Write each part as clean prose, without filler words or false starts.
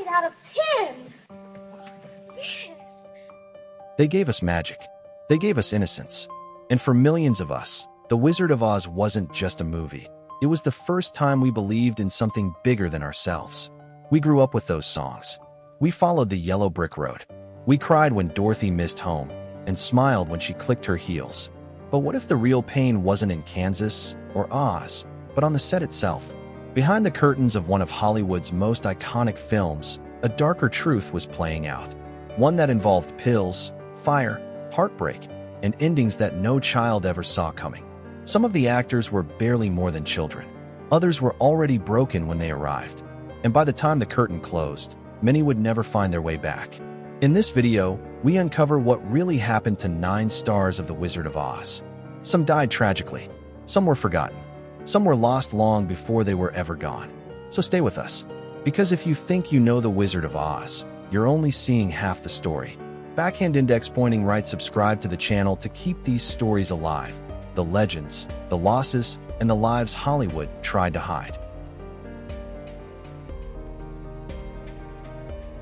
made out of tin. Yes. They gave us magic. They gave us innocence. And for millions of us, The Wizard of Oz wasn't just a movie. It was the first time we believed in something bigger than ourselves. We grew up with those songs. We followed the yellow brick road. We cried when Dorothy missed home and smiled when she clicked her heels. But what if the real pain wasn't in Kansas or Oz, but on the set itself? Behind the curtains of one of Hollywood's most iconic films, a darker truth was playing out. One that involved pills, fire, heartbreak, and endings that no child ever saw coming. Some of the actors were barely more than children. Others were already broken when they arrived. And by the time the curtain closed, many would never find their way back. In this video, we uncover what really happened to 9 stars of The Wizard of Oz. Some died tragically. Some were forgotten. Some were lost long before they were ever gone. So stay with us, because if you think you know The Wizard of Oz, you're only seeing half the story. Backhand index pointing right. Subscribe to the channel to keep these stories alive. The legends, the losses, and the lives Hollywood tried to hide.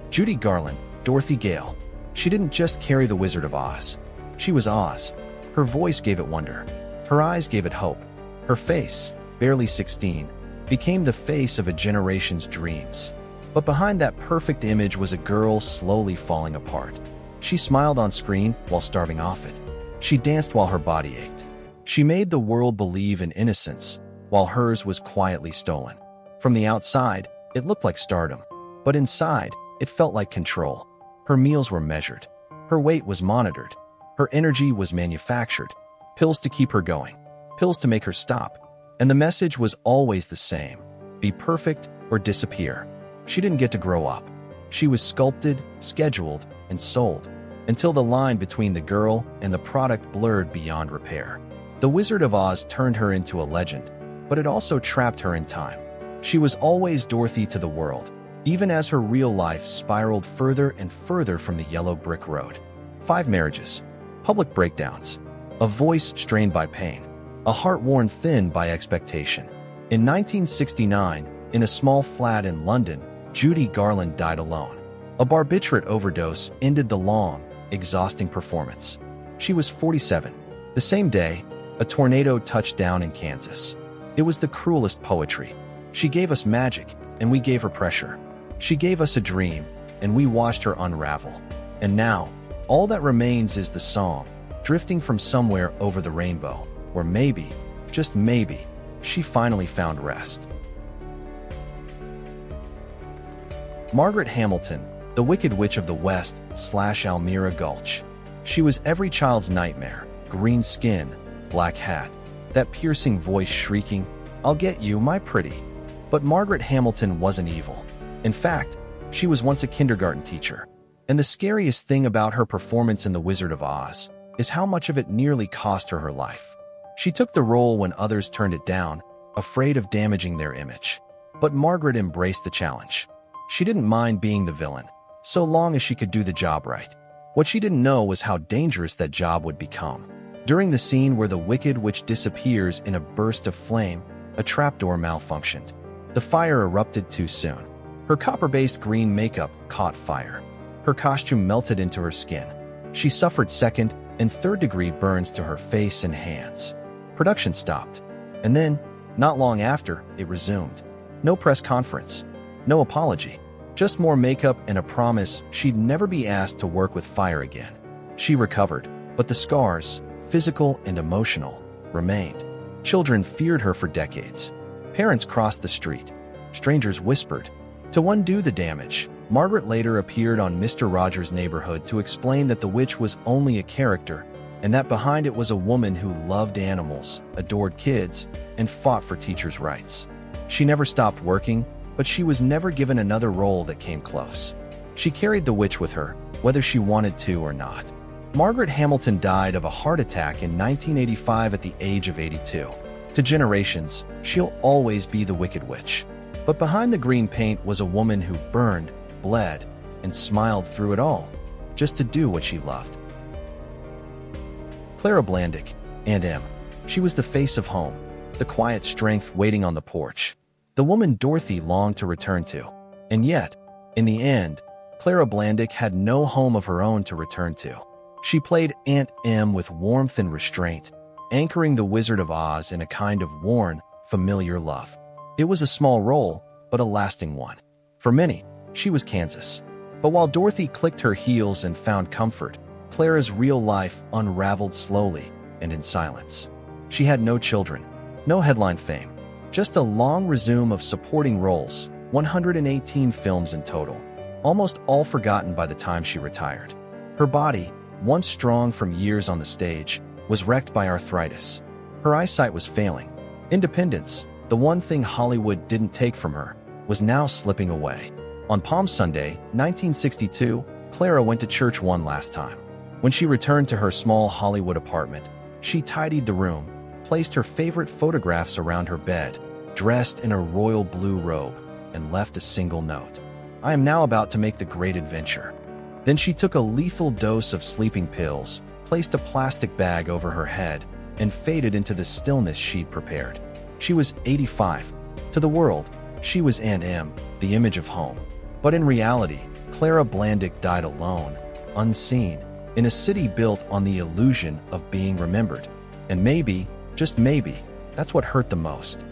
Judy Garland, Dorothy Gale. She didn't just carry The Wizard of Oz. She was Oz. Her voice gave it wonder. Her eyes gave it hope. Her face, barely 16, became the face of a generation's dreams. But behind that perfect image was a girl slowly falling apart. She smiled on screen while starving off it. She danced while her body ached. She made the world believe in innocence, while hers was quietly stolen. From the outside, it looked like stardom, but inside, it felt like control. Her meals were measured. Her weight was monitored. Her energy was manufactured. Pills to keep her going. Pills to make her stop. And the message was always the same: be perfect or disappear. She didn't get to grow up. She was sculpted, scheduled, and sold, until the line between the girl and the product blurred beyond repair. The Wizard of Oz turned her into a legend, but it also trapped her in time. She was always Dorothy to the world, even as her real life spiraled further and further from the yellow brick road. 5 marriages, public breakdowns, a voice strained by pain, a heart worn thin by expectation. In 1969, in a small flat in London, Judy Garland died alone. A barbiturate overdose ended the long, exhausting performance. She was 47. The same day, a tornado touched down in Kansas. It was the cruelest poetry. She gave us magic, and we gave her pressure. She gave us a dream, and we watched her unravel. And now, all that remains is the song, drifting from somewhere over the rainbow, where maybe, just maybe, she finally found rest. Margaret Hamilton, the Wicked Witch of the West / Almira Gulch. She was every child's nightmare: green skin, black hat, that piercing voice shrieking, "I'll get you, my pretty." But Margaret Hamilton wasn't evil. In fact, she was once a kindergarten teacher. And the scariest thing about her performance in The Wizard of Oz is how much of it nearly cost her her life. She took the role when others turned it down, afraid of damaging their image. But Margaret embraced the challenge. She didn't mind being the villain, so long as she could do the job right. What she didn't know was how dangerous that job would become. During the scene where the Wicked Witch disappears in a burst of flame, a trapdoor malfunctioned. The fire erupted too soon. Her copper-based green makeup caught fire. Her costume melted into her skin. She suffered second and third-degree burns to her face and hands. Production stopped. And then, not long after, it resumed. No press conference. No apology. Just more makeup and a promise she'd never be asked to work with fire again. She recovered, but the scars, physical and emotional, remained. Children feared her for decades. Parents crossed the street. Strangers whispered. To undo the damage, Margaret later appeared on Mr. Rogers' Neighborhood to explain that the witch was only a character, and that behind it was a woman who loved animals, adored kids, and fought for teachers' rights. She never stopped working, but she was never given another role that came close. She carried the witch with her, whether she wanted to or not. Margaret Hamilton died of a heart attack in 1985 at the age of 82. To generations, she'll always be the Wicked Witch. But behind the green paint was a woman who burned, bled, and smiled through it all, just to do what she loved. Clara Blandic, Aunt Em. She was the face of home, the quiet strength waiting on the porch, the woman Dorothy longed to return to. And yet, In the end, Clara Blandic had no home of her own to return to. She played Aunt Em with warmth and restraint, anchoring the Wizard of Oz in a kind of worn, familiar love. It was a small role, but a lasting one. For many, she was Kansas. But while Dorothy clicked her heels and found comfort, Clara's real life unraveled slowly and in silence. She had no children, no headline fame, just a long resume of supporting roles, 118 films in total, almost all forgotten by the time she retired. Her body, once strong from years on the stage, was wrecked by arthritis. Her eyesight was failing. Independence, the one thing Hollywood didn't take from her, was now slipping away. On Palm Sunday, 1962, Clara went to church one last time. When she returned to her small Hollywood apartment, she tidied the room, placed her favorite photographs around her bed, dressed in a royal blue robe, and left a single note. "I am now about to make the great adventure." Then she took a lethal dose of sleeping pills, placed a plastic bag over her head, and faded into the stillness she'd prepared. She was 85. To the world, she was Aunt Em, the image of home. But in reality, Clara Blandic died alone, unseen, in a city built on the illusion of being remembered. And maybe, just maybe, that's what hurt the most.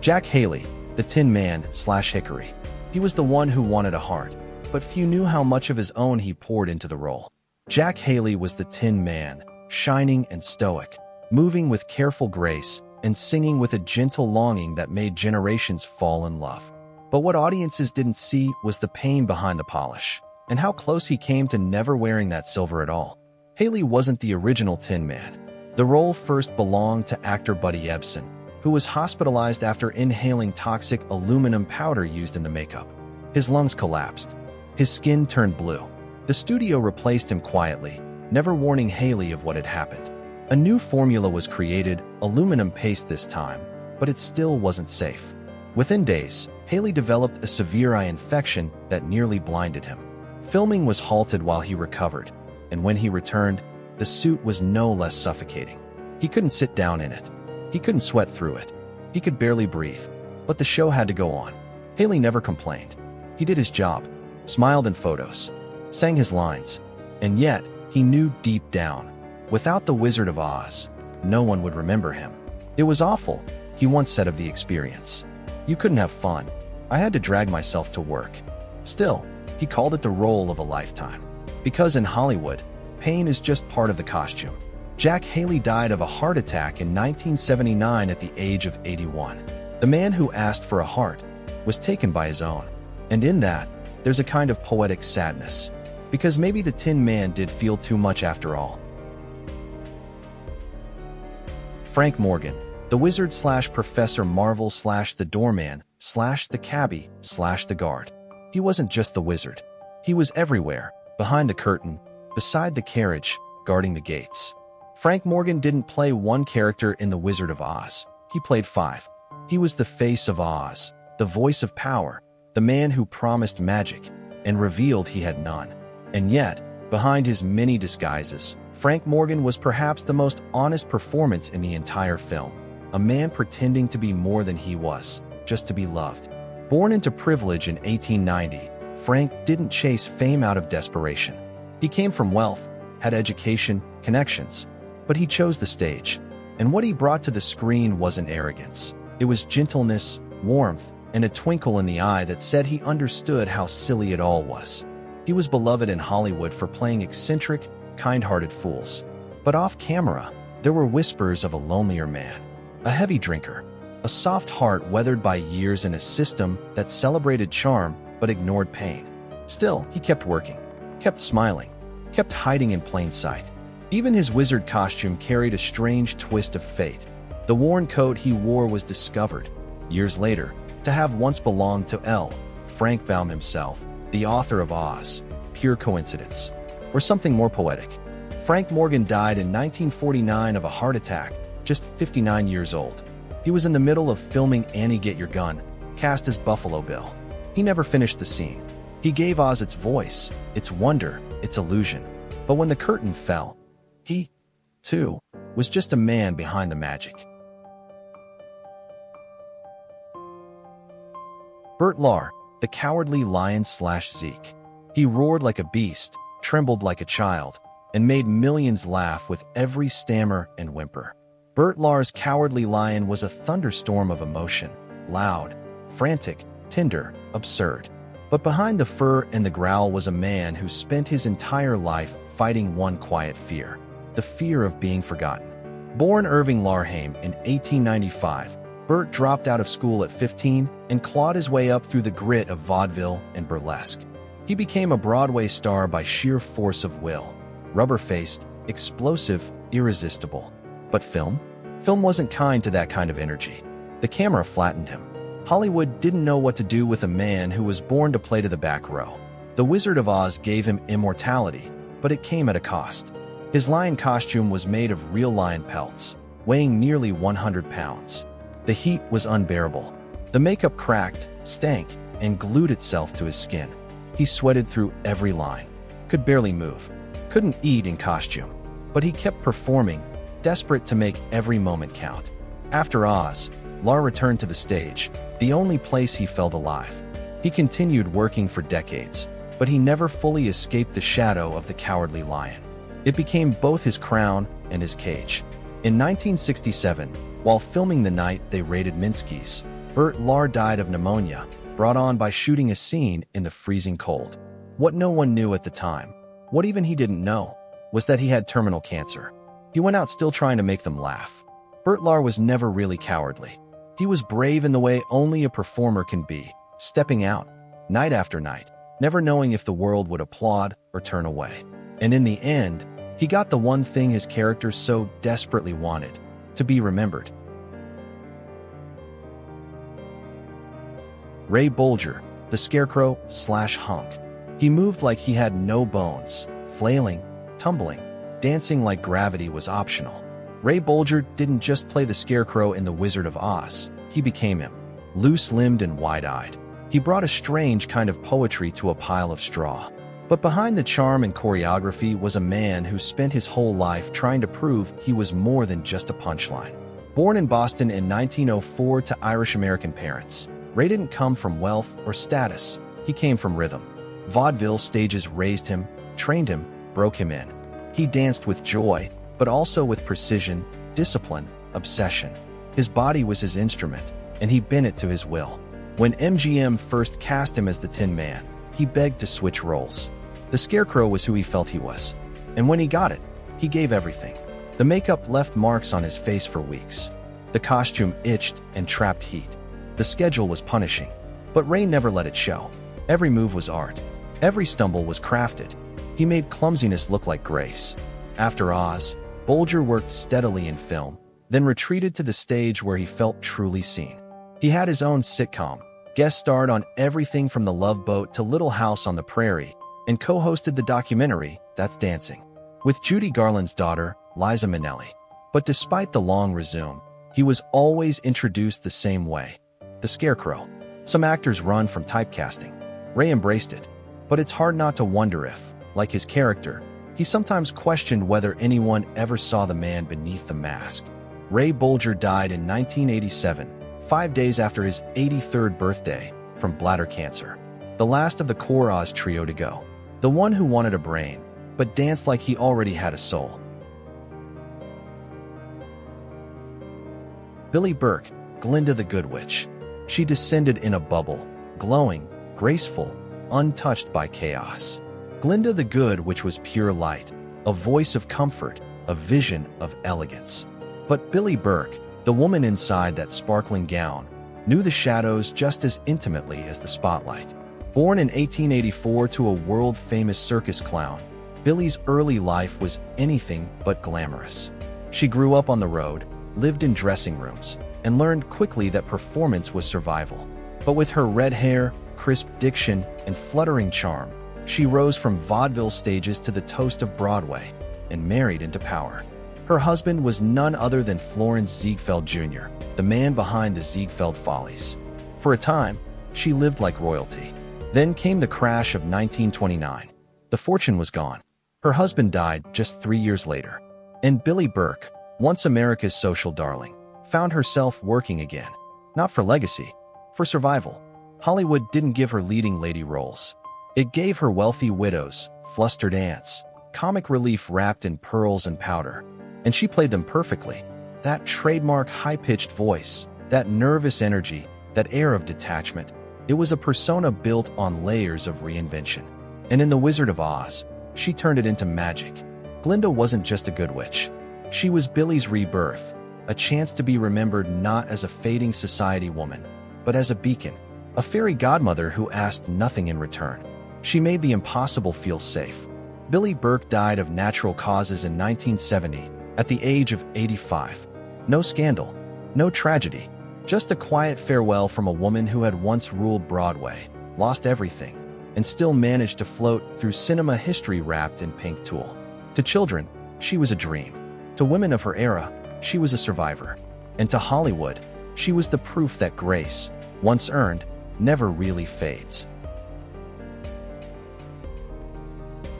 Jack Haley, the Tin Man/Hickory. He was the one who wanted a heart, but few knew how much of his own he poured into the role. Jack Haley was the Tin Man, shining and stoic, moving with careful grace, and singing with a gentle longing that made generations fall in love. But what audiences didn't see was the pain behind the polish, and how close he came to never wearing that silver at all. Haley wasn't the original Tin Man. The role first belonged to actor Buddy Ebsen, who was hospitalized after inhaling toxic aluminum powder used in the makeup. His lungs collapsed. His skin turned blue. The studio replaced him quietly, never warning Haley of what had happened. A new formula was created, aluminum paste this time, but it still wasn't safe. Within days, Haley developed a severe eye infection that nearly blinded him. Filming was halted while he recovered, and when he returned, the suit was no less suffocating. He couldn't sit down in it. He couldn't sweat through it. He could barely breathe, but the show had to go on. Haley never complained. He did his job, smiled in photos, sang his lines, and yet he knew deep down, without the Wizard of Oz, no one would remember him. "It was awful," he once said of the experience. "You couldn't have fun. I had to drag myself to work." Still, he called it the role of a lifetime. Because in Hollywood, pain is just part of the costume. Jack Haley died of a heart attack in 1979 at the age of 81. The man who asked for a heart was taken by his own. And in that, there's a kind of poetic sadness. Because maybe the Tin Man did feel too much after all. Frank Morgan, the Wizard/Professor Marvel/the Doorman/the Cabbie/the Guard. He wasn't just the wizard. He was everywhere, behind the curtain, beside the carriage, guarding the gates. Frank Morgan didn't play one character in The Wizard of Oz. He played 5. He was the face of Oz, the voice of power, the man who promised magic and revealed he had none. And yet, behind his many disguises, Frank Morgan was perhaps the most honest performance in the entire film. A man pretending to be more than he was, just to be loved. Born into privilege in 1890, Frank didn't chase fame out of desperation. He came from wealth, had education, connections, but he chose the stage. And what he brought to the screen wasn't arrogance. It was gentleness, warmth, and a twinkle in the eye that said he understood how silly it all was. He was beloved in Hollywood for playing eccentric, kind-hearted fools. But off camera, there were whispers of a lonelier man, a heavy drinker, a soft heart weathered by years in a system that celebrated charm but ignored pain. Still, he kept working, kept smiling, kept hiding in plain sight. Even his wizard costume carried a strange twist of fate. The worn coat he wore was discovered, years later, to have once belonged to L. Frank Baum himself, the author of Oz. Pure coincidence? Or something more poetic? Frank Morgan died in 1949 of a heart attack, just 59 years old. He was in the middle of filming Annie Get Your Gun, cast as Buffalo Bill. He never finished the scene. He gave Oz its voice, its wonder, its illusion. But when the curtain fell, he, too, was just a man behind the magic. Bert L, the cowardly lion/Zeke. He roared like a beast, trembled like a child, and made millions laugh with every stammer and whimper. Bert L's cowardly lion was a thunderstorm of emotion, loud, frantic, tender, absurd. But behind the fur and the growl was a man who spent his entire life fighting one quiet fear, the fear of being forgotten. Born Irving Larheim in 1895, Bert dropped out of school at 15 and clawed his way up through the grit of vaudeville and burlesque. He became a Broadway star by sheer force of will, rubber-faced, explosive, irresistible. But film? Film wasn't kind to that kind of energy. The camera flattened him. Hollywood didn't know what to do with a man who was born to play to the back row. The Wizard of Oz gave him immortality, but it came at a cost. His lion costume was made of real lion pelts, weighing nearly 100 pounds. The heat was unbearable. The makeup cracked, stank, and glued itself to his skin. He sweated through every line, could barely move, couldn't eat in costume, but he kept performing, desperate to make every moment count. After Oz, Lar returned to the stage, the only place he felt alive. He continued working for decades, but he never fully escaped the shadow of the cowardly lion. It became both his crown and his cage. In 1967, while filming the night they raided Minsky's, Bert L died of pneumonia, brought on by shooting a scene in the freezing cold. What no one knew at the time, what even he didn't know, was that he had terminal cancer. He went out still trying to make them laugh. Bert L was never really cowardly. He was brave in the way only a performer can be, stepping out, night after night, never knowing if the world would applaud or turn away. And in the end, he got the one thing his character so desperately wanted, to be remembered. Ray Bolger, the Scarecrow/Hunk. He moved like he had no bones, flailing, tumbling, dancing like gravity was optional. Ray Bolger didn't just play the Scarecrow in The Wizard of Oz, he became him, loose-limbed and wide-eyed. He brought a strange kind of poetry to a pile of straw. But behind the charm and choreography was a man who spent his whole life trying to prove he was more than just a punchline. Born in Boston in 1904 to Irish-American parents, Ray didn't come from wealth or status, he came from rhythm. Vaudeville stages raised him, trained him, broke him in. He danced with joy, but also with precision, discipline, obsession. His body was his instrument, and he bent it to his will. When MGM first cast him as the Tin Man, he begged to switch roles. The Scarecrow was who he felt he was, and when he got it, he gave everything. The makeup left marks on his face for weeks. The costume itched and trapped heat. The schedule was punishing, but Ray never let it show. Every move was art. Every stumble was crafted. He made clumsiness look like grace. After Oz, Bolger worked steadily in film, then retreated to the stage where he felt truly seen. He had his own sitcom, guest starred on everything from The Love Boat to Little House on the Prairie, and co-hosted the documentary, That's Dancing, with Judy Garland's daughter, Liza Minnelli. But despite the long resume, he was always introduced the same way. The Scarecrow. Some actors run from typecasting. Ray embraced it, but it's hard not to wonder if, like his character, he sometimes questioned whether anyone ever saw the man beneath the mask. Ray Bolger died in 1987, 5 days after his 83rd birthday, from bladder cancer. The last of the core Oz trio to go. The one who wanted a brain, but danced like he already had a soul. Billie Burke, Glinda the Good Witch. She descended in a bubble, glowing, graceful, untouched by chaos. Glinda the Good Witch was pure light, a voice of comfort, a vision of elegance. But Billie Burke, the woman inside that sparkling gown, knew the shadows just as intimately as the spotlight. Born in 1884 to a world-famous circus clown, Billie's early life was anything but glamorous. She grew up on the road, lived in dressing rooms, and learned quickly that performance was survival. But with her red hair, crisp diction, and fluttering charm, she rose from vaudeville stages to the toast of Broadway and married into power. Her husband was none other than Florence Ziegfeld Jr., the man behind the Ziegfeld Follies. For a time, she lived like royalty. Then came the crash of 1929. The fortune was gone. Her husband died just 3 years later. And Billie Burke, once America's social darling, found herself working again. Not for legacy, for survival. Hollywood didn't give her leading lady roles. It gave her wealthy widows, flustered aunts, comic relief wrapped in pearls and powder. And she played them perfectly. That trademark high-pitched voice, that nervous energy, that air of detachment. It was a persona built on layers of reinvention. And in The Wizard of Oz, she turned it into magic. Glinda wasn't just a good witch. She was Billy's rebirth, a chance to be remembered not as a fading society woman, but as a beacon, a fairy godmother who asked nothing in return. She made the impossible feel safe. Billy Burke died of natural causes in 1970, at the age of 85. No scandal, no tragedy, just a quiet farewell from a woman who had once ruled Broadway, lost everything, and still managed to float through cinema history wrapped in pink tulle. To children, she was a dream. To women of her era, she was a survivor. And to Hollywood, she was the proof that grace, once earned, never really fades.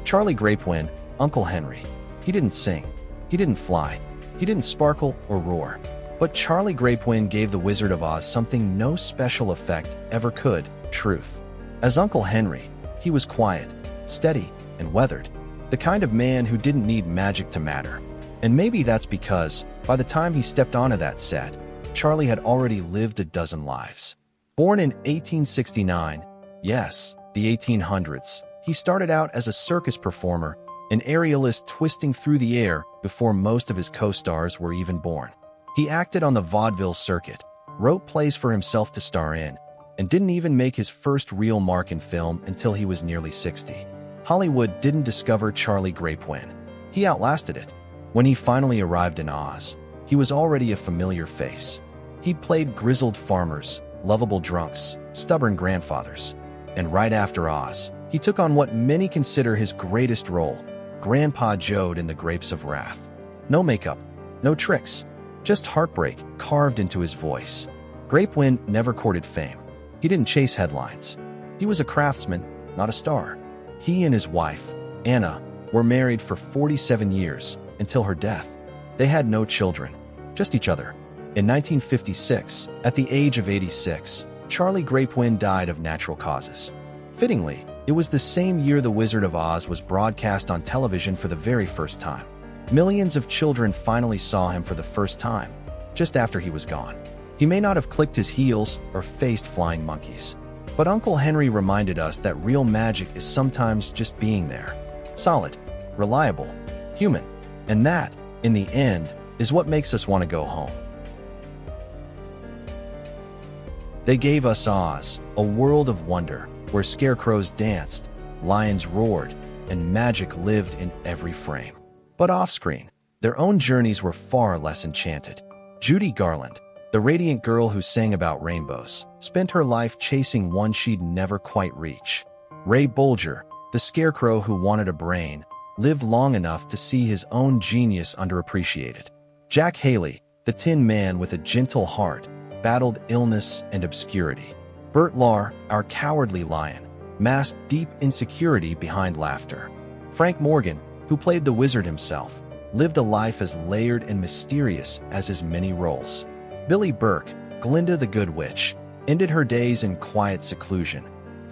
Charlie Grapewin, Uncle Henry. He didn't sing. He didn't fly. He didn't sparkle or roar. But Charlie Grapewin gave The Wizard of Oz something no special effect ever could: truth. As Uncle Henry, he was quiet, steady, and weathered. The kind of man who didn't need magic to matter. And maybe that's because, by the time he stepped onto that set, Charlie had already lived a dozen lives. Born in 1869, yes, the 1800s, he started out as a circus performer, an aerialist twisting through the air before most of his co-stars were even born. He acted on the vaudeville circuit, wrote plays for himself to star in, and didn't even make his first real mark in film until he was nearly 60. Hollywood didn't discover Charlie Grapewin. He outlasted it. When he finally arrived in Oz, he was already a familiar face. He'd played grizzled farmers, lovable drunks, stubborn grandfathers. And right after Oz, he took on what many consider his greatest role, Grandpa Joad in The Grapes of Wrath. No makeup, no tricks, just heartbreak carved into his voice. Grapewin never courted fame. He didn't chase headlines. He was a craftsman, not a star. He and his wife, Anna, were married for 47 years, until her death. They had no children, just each other. In 1956, at the age of 86, Charlie Grapewin died of natural causes. Fittingly, it was the same year The Wizard of Oz was broadcast on television for the very first time. Millions of children finally saw him for the first time, just after he was gone. He may not have clicked his heels or faced flying monkeys, but Uncle Henry reminded us that real magic is sometimes just being there. Solid, reliable, human. And that, in the end, is what makes us want to go home. They gave us Oz, a world of wonder, where scarecrows danced, lions roared, and magic lived in every frame. But off-screen, their own journeys were far less enchanted. Judy Garland, the radiant girl who sang about rainbows, spent her life chasing one she'd never quite reach. Ray Bolger, the scarecrow who wanted a brain, lived long enough to see his own genius underappreciated. Jack Haley, the Tin Man with a gentle heart, battled illness and obscurity. Bert L, our cowardly lion, masked deep insecurity behind laughter. Frank Morgan, who played the wizard himself, lived a life as layered and mysterious as his many roles. Billy Burke, Glinda the Good Witch, ended her days in quiet seclusion,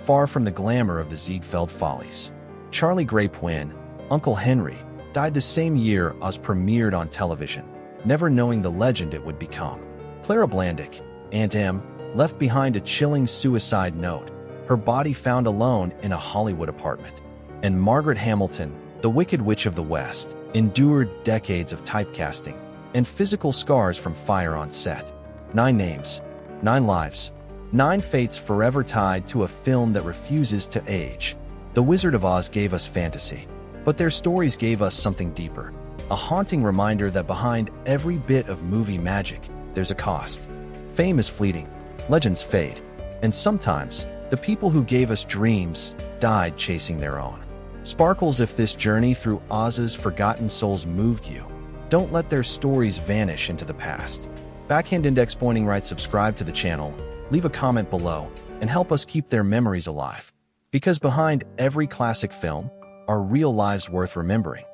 far from the glamour of the Ziegfeld Follies. Charlie Grapewin, Uncle Henry, died the same year Oz premiered on television, never knowing the legend it would become. Clara Blandic, Aunt Em, left behind a chilling suicide note, her body found alone in a Hollywood apartment. And Margaret Hamilton, the Wicked Witch of the West, endured decades of typecasting and physical scars from fire on set. 9 names, 9 lives, 9 fates forever tied to a film that refuses to age. The Wizard of Oz gave us fantasy, but their stories gave us something deeper, a haunting reminder that behind every bit of movie magic, there's a cost. Fame is fleeting, legends fade, and sometimes, the people who gave us dreams died chasing their own. Sparkles, if this journey through Oz's forgotten souls moved you, don't let their stories vanish into the past. Backhand index pointing right, subscribe to the channel, leave a comment below, and help us keep their memories alive. Because behind every classic film are real lives worth remembering.